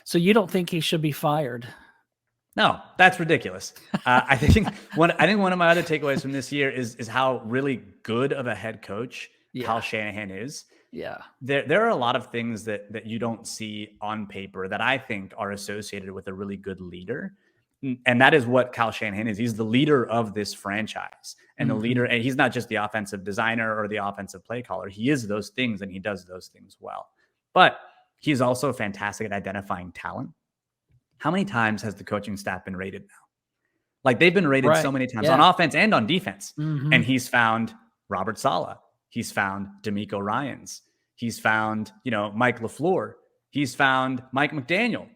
So you don't think he should be fired? No, that's ridiculous. I think one of my other takeaways from this year is how really good of a head coach Kyle Shanahan is. Yeah. There are a lot of things that you don't see on paper that I think are associated with a really good leader. And that is what Kyle Shanahan is. He's the leader of this franchise and the leader. And he's not just the offensive designer or the offensive play caller. He is those things and he does those things well. But he's also fantastic at identifying talent. How many times has the coaching staff been rated now? Like they've been rated so many times on offense and on defense. And he's found Robert Saleh. He's found DeMeco Ryans. He's found, Mike LaFleur. He's found Mike McDaniel.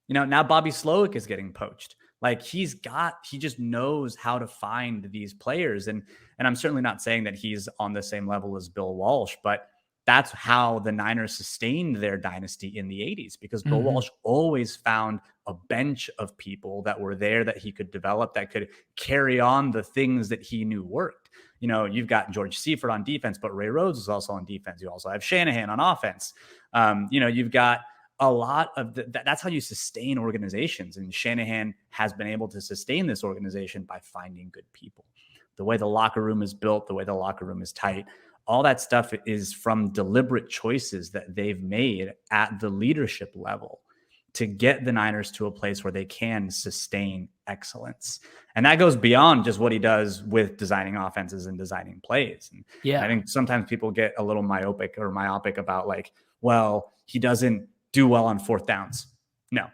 Now Bobby Slowick is getting poached. Like he just knows how to find these players. And I'm certainly not saying that he's on the same level as Bill Walsh, but that's how the Niners sustained their dynasty in the 80s, because Bill Walsh always found a bench of people that were there that he could develop, that could carry on the things that he knew worked. You've got George Seifert on defense, but Ray Rhodes is also on defense. You also have Shanahan on offense. You've got a lot of that's how you sustain organizations. And Shanahan has been able to sustain this organization by finding good people. The way the locker room is built, the way the locker room is tight, all that stuff is from deliberate choices that they've made at the leadership level to get the Niners to a place where they can sustain excellence. And that goes beyond just what he does with designing offenses and designing plays. And I think sometimes people get a little myopic about he doesn't do well on fourth downs. No,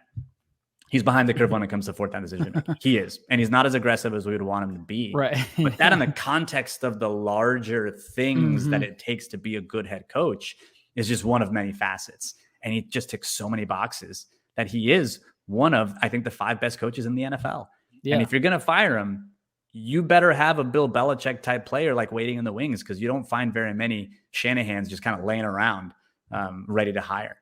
he's behind the curve when it comes to fourth down decision making. He is. And he's not as aggressive as we would want him to be. Right. But that in the context of the larger things that it takes to be a good head coach is just one of many facets. And he just ticks so many boxes that he is one of, I think, the 5 best coaches in the NFL. Yeah. And if you're going to fire him, you better have a Bill Belichick type player waiting in the wings, because you don't find very many Shanahans just kind of laying around ready to hire.